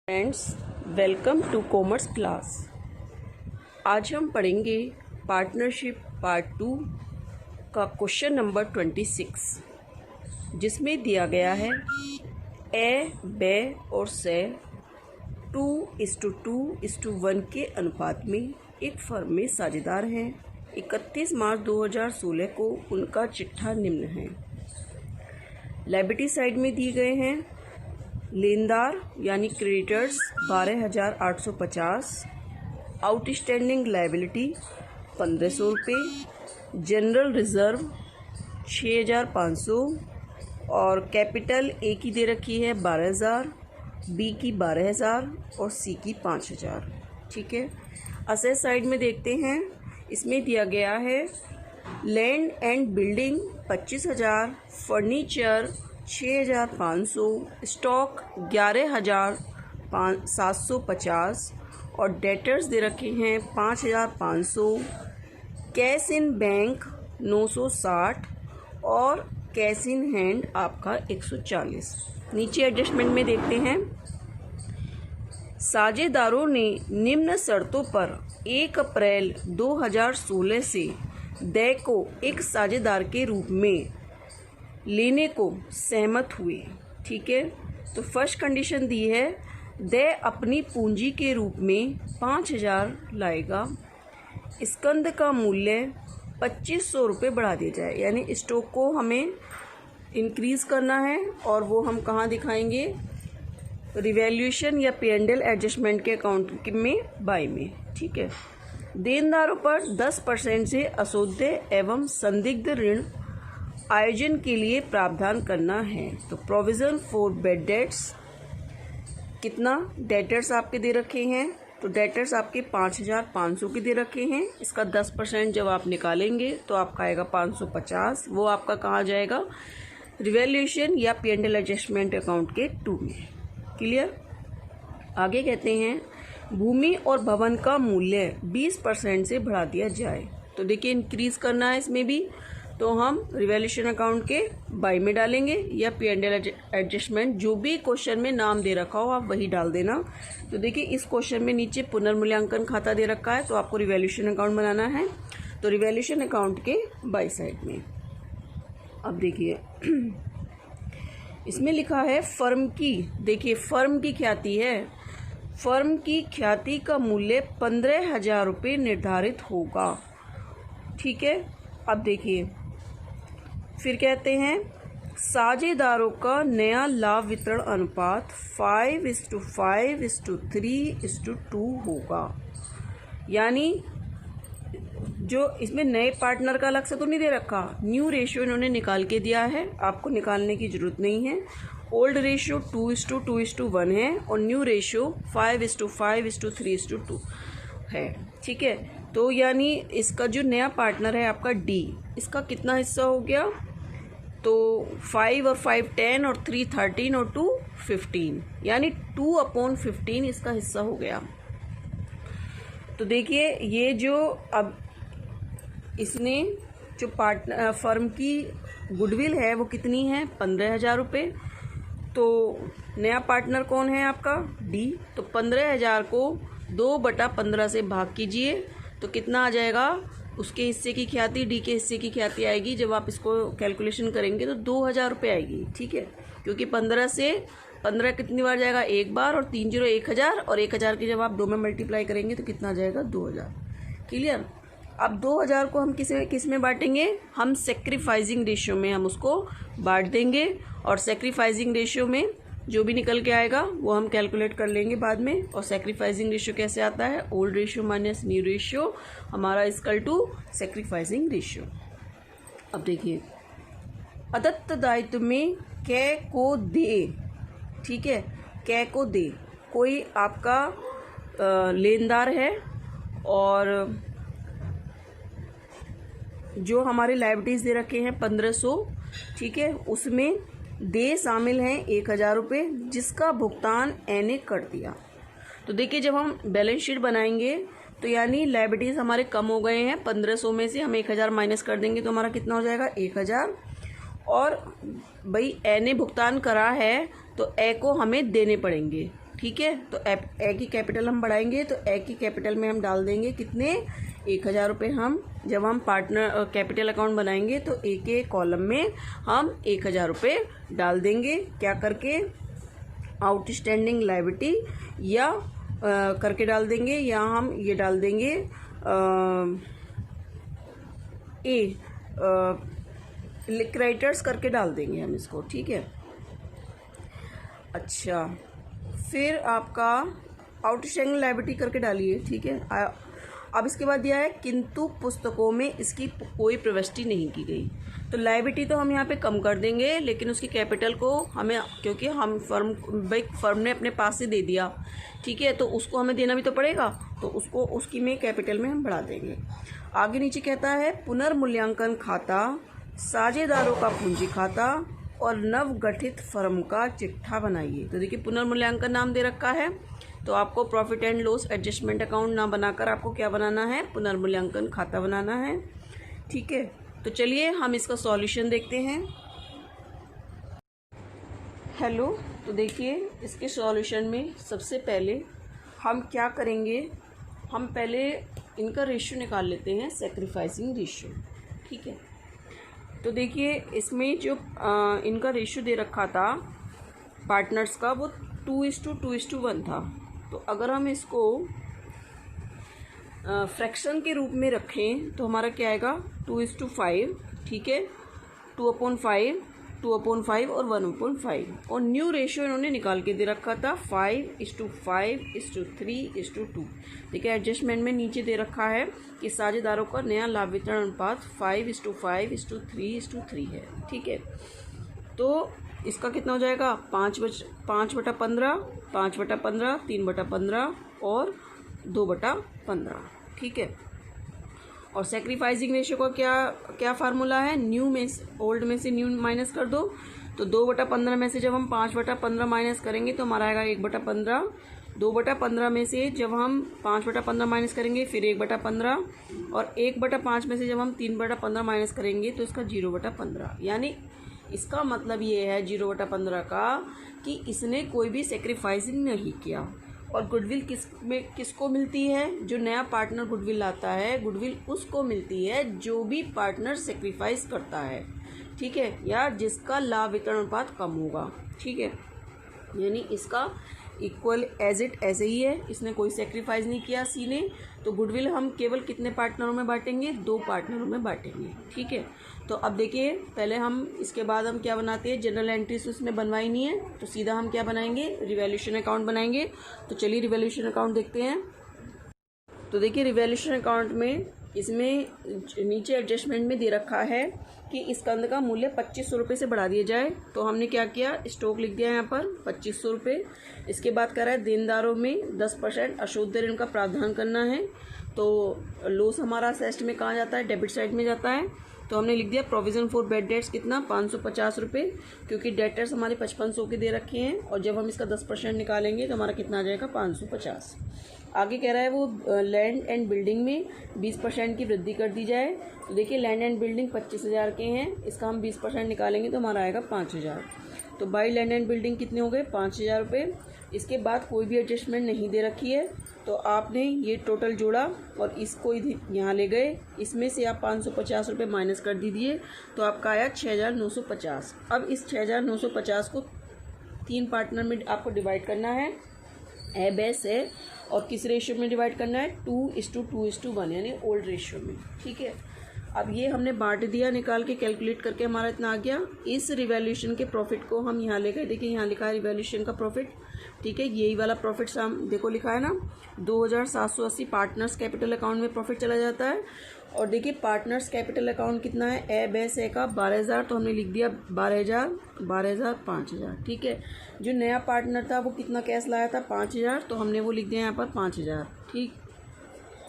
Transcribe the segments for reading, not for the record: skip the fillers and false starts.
Friends, welcome to commerce class. आज हम पढ़ेंगे पार्टनरशिप पार्ट 2 का क्वेश्चन नंबर 26, जिसमें दिया गया है ए, बे और से 2:2:1 के अनुपात में एक फर्म में साझेदार हैं। 31 मार्च 2016 को उनका चिट्ठा निम्न है। लायबिलिटी साइड में दिए गए हैं लेनदार यानी क्रेडिटर्स 12,850, आउटस्टैंडिंग लायबिलिटी 1,500 रुपये, जनरल रिजर्व 6,500 और कैपिटल ए की दे रखी है 12,000, बी की 12,000 और सी की 5,000। ठीक है। असेट साइड में देखते हैं, इसमें दिया गया है land and building 25,000, furniture 6,500, stock 11,750 और डेटर्स दे रखे हैं 5,500, कैश इन बैंक 960 और कैश इन हैंड आपका 140। नीचे एडजस्टमेंट में देखते हैं, साझेदारों ने निम्न शर्तों पर 1 अप्रैल 2016 से देय को एक साझेदार के रूप में लेने को सहमत हुए। ठीक है। तो फर्स्ट कंडीशन दी है, देय अपनी पूंजी के रूप में 5,000 लाएगा, स्कंद का मूल्य 2,500 रुपये बढ़ा दिया जाए, यानी स्टॉक को हमें इंक्रीज़ करना है और वो हम कहाँ दिखाएंगे, रिवैल्यूएशन या P&L एडजस्टमेंट के अकाउंट में बाई में। ठीक है। देनदारों पर 10% से अशुद्ध एवं संदिग्ध ऋण आयोजन के लिए प्रावधान करना है। तो प्रोविजन फॉर बेड डेट्स, कितना डेटर्स आपके दे रखे हैं, तो डेटर्स आपके 5,500 के दे रखे हैं। इसका 10% जब आप निकालेंगे तो आपका आएगा 550, वो आपका कहाँ जाएगा, रिवैल्यूएशन या P&L एडजस्टमेंट अकाउंट के 2 में। क्लियर। आगे कहते हैं भूमि और भवन का मूल्य 20% से बढ़ा दिया जाए। तो देखिए इंक्रीज करना है इसमें भी, तो हम रिवैल्यूएशन अकाउंट के बाई में डालेंगे या P&L एडजस्टमेंट, जो भी क्वेश्चन में नाम दे रखा हो आप वही डाल देना। तो देखिए इस क्वेश्चन में नीचे पुनर्मूल्यांकन खाता दे रखा है, तो आपको रिवैल्यूएशन अकाउंट बनाना है, तो रिवैल्यूएशन अकाउंट के बाई साइड में। अब देखिए इसमें लिखा है फर्म की, देखिए फर्म की ख्याति है, फर्म की ख्याति का मूल्य 15,000 रुपये निर्धारित होगा। ठीक है। अब देखिए फिर कहते हैं साझेदारों का नया लाभ वितरण अनुपात 5:5:3:2 होगा, यानी जो इसमें नए पार्टनर का अलग से तो नहीं दे रखा, न्यू रेशियो इन्होंने निकाल के दिया है, आपको निकालने की ज़रूरत नहीं है। ओल्ड रेशियो 2:2:1 है और न्यू रेशियो 5:5:3:2 है। ठीक है। तो यानी इसका जो नया पार्टनर है आपका डी, इसका कितना हिस्सा हो गया, तो 5 और 5 10 और 3 13 और 2 15, यानी 2/15 इसका हिस्सा हो गया। तो देखिए ये जो अब इसने जो पार्टनर फर्म की गुडविल है वो कितनी है, 15,000 रुपये। तो नया पार्टनर कौन है आपका डी, तो 15,000 को 2/15 से भाग कीजिए तो कितना आ जाएगा, उसके हिस्से की ख्याति, डी के हिस्से की ख्याति आएगी, जब आप इसको कैलकुलेशन करेंगे तो 2,000 रुपये आएगी। ठीक है। क्योंकि 15 से 15 कितनी बार जाएगा, एक बार, और 3 0 1,000, और 1,000 की जब आप 2 में मल्टीप्लाई करेंगे तो कितना जाएगा, 2,000। क्लियर। अब 2,000 को हम किस में बांटेंगे, हम सेक्रीफाइजिंग रेशियो में हम उसको बांट देंगे, और सेक्रीफाइजिंग रेशियो में जो भी निकल के आएगा वो हम कैलकुलेट कर लेंगे बाद में। और सेक्रीफाइजिंग रेशियो कैसे आता है, old ratio minus new ratio हमारा इक्वल टू सेक्रीफाइजिंग रेशियो। अब देखिए अदत्त दायित्व में कै को दे। ठीक है। कै को दे, कोई आपका लेनदार है और जो हमारे लायबिलिटीज दे रखे हैं 1,500, ठीक है, उसमें दे शामिल हैं 1,000 रुपये, जिसका भुगतान एने कर दिया। तो देखिए जब हम बैलेंस शीट बनाएंगे तो यानी लायबिलिटीज हमारे कम हो गए हैं, 1,500 में से हम 1,000 माइनस कर देंगे तो हमारा कितना हो जाएगा, 1,000। और भाई ए ने भुगतान करा है तो ए को हमें देने पड़ेंगे। ठीक है। तो ए की कैपिटल हम बढ़ाएंगे तो ए की कैपिटल में हम डाल देंगे कितने, 1000 रुपये। हम जब हम पार्टनर कैपिटल अकाउंट बनाएंगे तो ए के कॉलम में हम 1000 रुपये डाल देंगे, क्या करके, आउटस्टैंडिंग लायबिलिटी या करके डाल देंगे, या हम ये डाल देंगे क्रेडिटर्स करके डाल देंगे हम इसको, ठीक है। अच्छा, फिर आपका आउटस्टैंडिंग लायबिलिटी करके डालिए, ठीक है। अब इसके बाद दिया है किंतु पुस्तकों में इसकी कोई प्रविष्टि नहीं की गई। तो लायबिलिटी तो हम यहाँ पे कम कर देंगे, लेकिन उसकी कैपिटल को हमें, क्योंकि हम फर्म ने अपने पास से दे दिया, ठीक है, तो उसको हमें देना भी तो पड़ेगा, तो उसको उसकी में कैपिटल में हम बढ़ा देंगे। आगे नीचे कहता है पुनर्मूल्यांकन खाता, साझेदारों का पूंजी खाता और नवगठित फर्म का चिट्ठा बनाइए। तो देखिए पुनर्मूल्यांकन नाम दे रखा है, तो आपको profit and loss adjustment account ना बनाकर आपको क्या बनाना है, पुनर्मूल्यांकन खाता बनाना है, ठीक है। तो चलिए हम इसका सॉल्यूशन देखते हैं। हेलो, तो देखिए इसके सॉल्यूशन में सबसे पहले हम क्या करेंगे, हम पहले इनका रेशियो निकाल लेते हैं, सेक्रीफाइसिंग रेशियो, ठीक है। तो देखिए इसमें जो इनका रेशियो दे रखा था पार्टनर्स का, वो 2:1 था। तो अगर हम इसको फ्रैक्शन के रूप में रखें तो हमारा क्या आएगा, 2:5, ठीक है, 2/5, 2/5 और 1/5। और न्यू रेशियो इन्होंने निकाल के दे रखा था 5:5:3:2। देखिए एडजस्टमेंट में नीचे दे रखा है कि साझेदारों का नया लाभ वितरण अनुपात 5:5:3:3 है, ठीक है। तो इसका कितना हो जाएगा, 5/15, 5/15, 3/15 और 2/15, ठीक है। और सेक्रीफाइसिंग रेशियो का क्या फार्मूला है, न्यू में ओल्ड में से न्यू माइनस कर दो, तो 2/15 में से जब हम 5/15 माइनस करेंगे तो हमारा आएगा 1/15। 2/15 में से जब हम 5/15 माइनस करेंगे फिर 1/15, और 1/5 में से जब हम 3/15 माइनस करेंगे तो इसका 0/15। यानी इसका मतलब ये है 0/15 का कि इसने कोई भी सेक्रीफाइसिंग नहीं किया। और गुडविल किसको मिलती है, जो नया पार्टनर गुडविल लाता है, गुडविल उसको मिलती है जो भी पार्टनर सेक्रीफाइस करता है, ठीक है, या जिसका लाभ वितरण अनुपात कम होगा, ठीक है। यानी इसका इक्वल एज इट ऐसे ही है, इसने कोई सेक्रीफाइस नहीं किया सी ने। तो गुडविल हम केवल कितने पार्टनरों में बांटेंगे, 2 पार्टनरों में बांटेंगे, ठीक है। तो अब देखिए पहले हम इसके बाद हम क्या बनाते हैं, जनरल एंट्रीज उसने बनवाई नहीं है, तो सीधा हम क्या बनाएंगे, रिवैल्यूएशन अकाउंट बनाएंगे। तो चलिए रिवैल्यूएशन अकाउंट देखते हैं। तो देखिए रिवैल्यूएशन अकाउंट में इसमें नीचे एडजस्टमेंट में दे रखा है कि इस कंद का मूल्य 2500 रुपये से बढ़ा दिया जाए। तो हमने क्या किया, स्टॉक लिख दिया यहाँ पर 2500 रुपये। इसके बाद कह रहा है देनदारों में 10% अशुद्ध ऋण का प्रावधान करना है। तो लॉस हमारा असेस्ट में कहाँ जाता है, डेबिट साइड में जाता है। तो हमने लिख दिया प्रोविजन फॉर बैड डेट्स कितना, 550 रुपये, क्योंकि डेटर्स हमारे 5500 के दे रखे हैं, और जब हम इसका 10% निकालेंगे तो हमारा कितना आ जाएगा, 550। आगे कह रहा है वो लैंड एंड बिल्डिंग में 20% की वृद्धि कर दी जाए। तो देखिए लैंड एंड बिल्डिंग 25,000 के हैं, इसका हम 20% निकालेंगे तो हमारा आएगा 5,000। तो बाई लैंड एंड बिल्डिंग कितने हो गए, 5,000 रुपये। इसके बाद कोई भी एडजस्टमेंट नहीं दे रखी है, तो आपने ये टोटल जोड़ा और इसको यहाँ ले गए, इसमें से आप 550 रुपये माइनस कर दीजिए, तो आपका आया 6,950। अब इस 6,950 को 3 पार्टनर में आपको डिवाइड करना है, ए बेस है, और किस रेशियो में डिवाइड करना है, 2:2:1, यानी ओल्ड रेशियो में, ठीक है। अब ये हमने बांट दिया, निकाल के कैलकुलेट करके हमारा इतना आ गया। इस रिवैल्यूएशन के प्रॉफिट को हम यहाँ ले गए, देखिए यहाँ लिखा है रिवैल्यूएशन का प्रॉफिट, ठीक है, यही वाला प्रॉफिट देखो लिखा है ना, 2,780 पार्टनर्स कैपिटल अकाउंट में प्रॉफिट चला जाता है। और देखिए पार्टनर्स कैपिटल अकाउंट कितना है, ए बेस ए का 12,000, तो हमने लिख दिया 12,000, 12,000, 5,000, ठीक है। जो नया पार्टनर था वो कितना कैश लाया था, 5,000, तो हमने वो लिख दिया यहाँ पर 5,000, ठीक।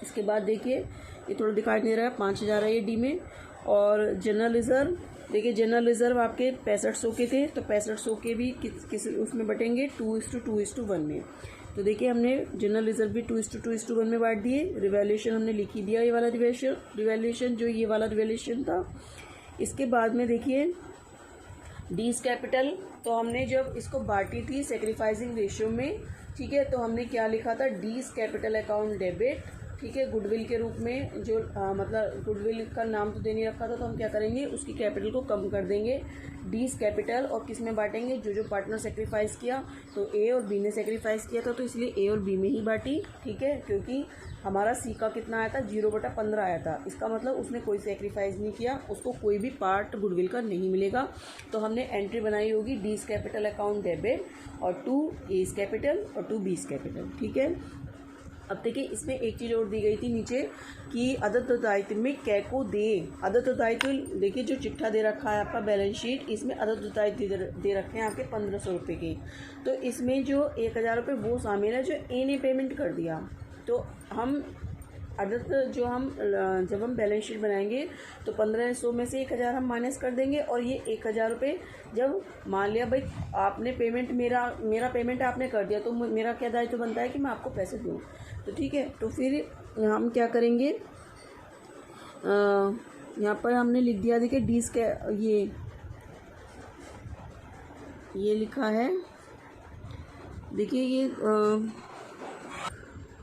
इसके बाद देखिए ये थोड़ा दिखाई नहीं रहा है, 5,000 है ये डी में। और जनरल रिजर्व, देखिए जनरल रिजर्व आपके 6500 के थे, तो 6500 के भी किस उसमें बटेंगे, 2:2:1 में। तो देखिए हमने जनरल रिजर्व भी 2:2:1 में बांट दिए। रिवैल्यूएशन हमने लिख ही दिया, ये वाला रिवैल्यूएशन जो ये वाला रिवैल्यूएशन था। इसके बाद में देखिए डीज कैपिटल, तो हमने जब इसको बांटी थी सेक्रीफाइसिंग रेशियो में, ठीक है। तो हमने क्या लिखा था, डीज कैपिटल अकाउंट डेबिट, ठीक है, गुडविल के रूप में जो मतलब गुडविल का नाम तो दे नहीं रखा था, तो हम क्या करेंगे, उसकी कैपिटल को कम कर देंगे, डीज कैपिटल, और किस में बांटेंगे, जो पार्टनर सेक्रीफाइस किया, तो ए और बी ने सेक्रीफाइस किया था, तो इसलिए ए और बी में ही बांटी, ठीक है, क्योंकि हमारा सी का कितना आया था, 0/15 आया था, इसका मतलब उसने कोई सेक्रीफाइस नहीं किया, उसको कोई भी पार्ट गुडविल का नहीं मिलेगा। तो हमने एंट्री बनाई होगी डीज कैपिटल अकाउंट डेबिट और 2 एज कैपिटल और 2 बीज कैपिटल, ठीक है। अब देखिए इसमें एक चीज़ और दी गई थी नीचे कि अदत्त दायित्व में कै को दे, अदत्त दायित्व देखिए जो चिट्ठा दे रखा है आपका बैलेंस शीट, इसमें अदत्त दायित्व दे रखे हैं आपके 1500 रुपये के, तो इसमें जो 1000 रुपये वो शामिल है जो ए ने पेमेंट कर दिया। तो हम अदत्त जो हम जब हम बैलेंस शीट बनाएंगे तो 1500 में से 1000 हम माइनस कर देंगे, और ये 1000 रुपये जब मान लिया भाई आपने पेमेंट मेरा पेमेंट आपने कर दिया, तो मेरा क्या दायित्व बनता है कि मैं आपको पैसे दूँ, तो ठीक है। तो फिर हम क्या करेंगे, यहाँ पर हमने लिख दिया, देखिए डीज के ये लिखा है, देखिए ये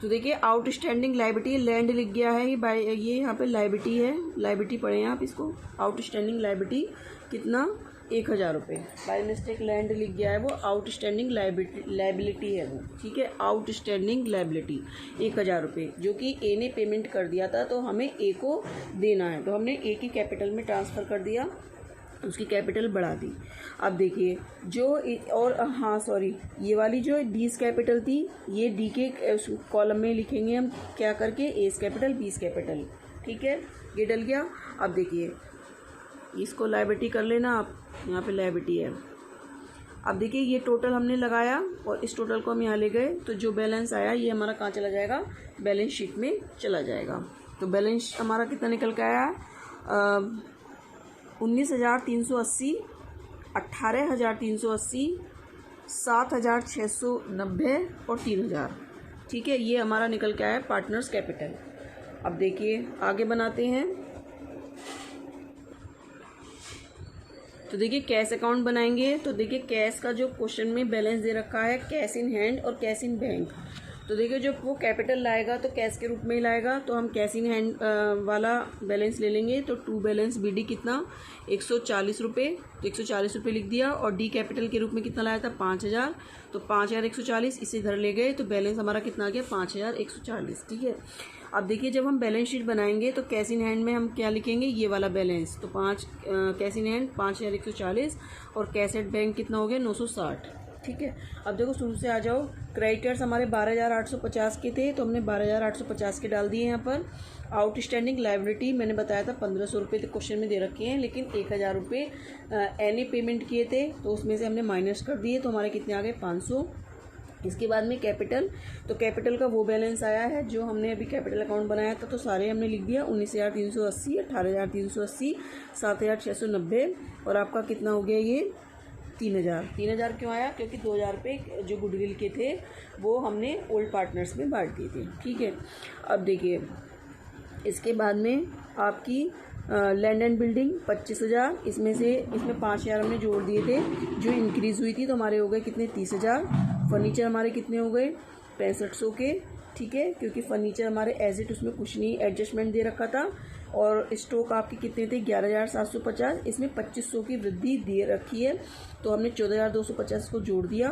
तो देखिए आउटस्टैंडिंग लायबिलिटी, लैंड लिख गया है ये यहाँ पे लायबिलिटी है, लायबिलिटी पढ़ें आप इसको, आउटस्टैंडिंग लायबिलिटी कितना, 1000 रुपये, बाय मिस्टेक लैंड लिख गया है, वो आउटस्टैंडिंग लायबिलिटी है वो, ठीक है, आउटस्टैंडिंग लायबिलिटी 1000 रुपये जो कि ए ने पेमेंट कर दिया था, तो हमें ए को देना है, तो हमने ए की कैपिटल में ट्रांसफ़र कर दिया, उसकी कैपिटल बढ़ा दी। अब देखिए जो और हाँ सॉरी, ये वाली जो डीज कैपिटल थी, ये डी के कॉलम में लिखेंगे हम क्या करके, एस कैपिटल बीस कैपिटल, ठीक है, ये डल गया। अब देखिए इसको लायबिलिटी कर लेना आप, यहाँ पे लायबिलिटी है। अब देखिए ये टोटल हमने लगाया और इस टोटल को हम यहाँ ले गए, तो जो बैलेंस आया ये हमारा कहाँ चला जाएगा, बैलेंस शीट में चला जाएगा। तो बैलेंस हमारा कितना निकल के आया, 19,380, 18,380, 7,690 और 3,000, ठीक है, ये हमारा निकल के आया पार्टनर्स कैपिटल। अब देखिए आगे बनाते हैं, तो देखिए कैश अकाउंट बनाएंगे, तो देखिए कैश का जो क्वेश्चन में बैलेंस दे रखा है, कैश इन हैंड और कैश इन बैंक, तो देखिए जो वो कैपिटल लाएगा तो कैश के रूप में ही लाएगा, तो हम कैश इन हैंड वाला बैलेंस ले लेंगे। तो टू बैलेंस बीडी कितना 140 रुपये, तो 140 रुपये लिख दिया, और डी कैपिटल के रूप में कितना लाया था 5000, तो 5140 इसे इधर ले गए, तो बैलेंस हमारा कितना आ गया 5140, ठीक है। अब देखिए जब हम बैलेंस शीट बनाएंगे तो कैश इन हैंड में हम क्या लिखेंगे, ये वाला बैलेंस, तो कैश इन हैंड 5140 और कैश एट बैंक कितना हो गया 960, ठीक है। अब देखो शुरू से आ जाओ, क्रेडिटर्स हमारे 12,850 के थे, तो हमने 12,850 के डाल दिए यहाँ पर। आउटस्टैंडिंग लायबिलिटी मैंने बताया था 1500 रुपये क्वेश्चन में दे रखे हैं, लेकिन 1000 रुपये एने पेमेंट किए थे, तो उसमें से हमने माइनस कर दिए, तो हमारे कितने आ गए 500। इसके बाद में कैपिटल, तो कैपिटल का वो बैलेंस आया है जो हमने अभी कैपिटल अकाउंट बनाया था, तो सारे हमने लिख दिया 19,380, 18,380, 7,690 और आपका कितना हो गया ये 3,000 क्यों आया, क्योंकि 2,000 रुपये जो गुडविल के थे वो हमने ओल्ड पार्टनर्स में बांट दिए थे, ठीक है। अब देखिए इसके बाद में आपकी लैंड एंड बिल्डिंग 25,000, इसमें 5,000 हमने जोड़ दिए थे जो इंक्रीज़ हुई थी, तो हमारे हो गए कितने 30,000। फर्नीचर हमारे कितने हो गए 6500 के, ठीक है, क्योंकि फर्नीचर हमारे एज इट उसमें कुछ नहीं एडजस्टमेंट दे रखा था। और स्टॉक आपके कितने थे 11,750, इसमें 2500 की वृद्धि दे रखी है, तो हमने 14,250 को जोड़ दिया।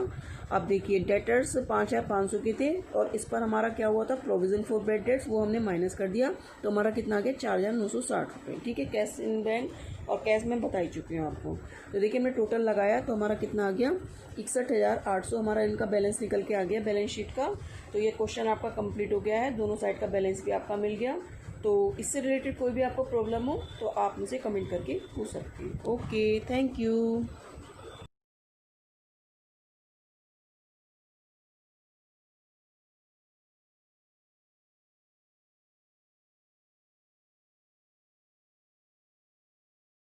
अब देखिए डेटर्स 5,500 के थे, और इस पर हमारा क्या हुआ था प्रोविज़न फॉर बैड डेट्स, वो हमने माइनस कर दिया, तो हमारा कितना आ गया 4,960 रुपये, ठीक है। कैश इन बैंक और कैश में बता ही चुकी हूँ आपको। तो देखिए हमने टोटल लगाया तो हमारा कितना आ गया 61,800 हमारा इनका बैलेंस निकल के आ गया बैलेंस शीट का। तो ये क्वेश्चन आपका कंप्लीट हो गया है, दोनों साइड का बैलेंस भी आपका मिल गया। तो इससे रिलेटेड कोई भी आपको प्रॉब्लम हो तो आप मुझे कमेंट करके पूछ सकते हैं। Okay, thank you.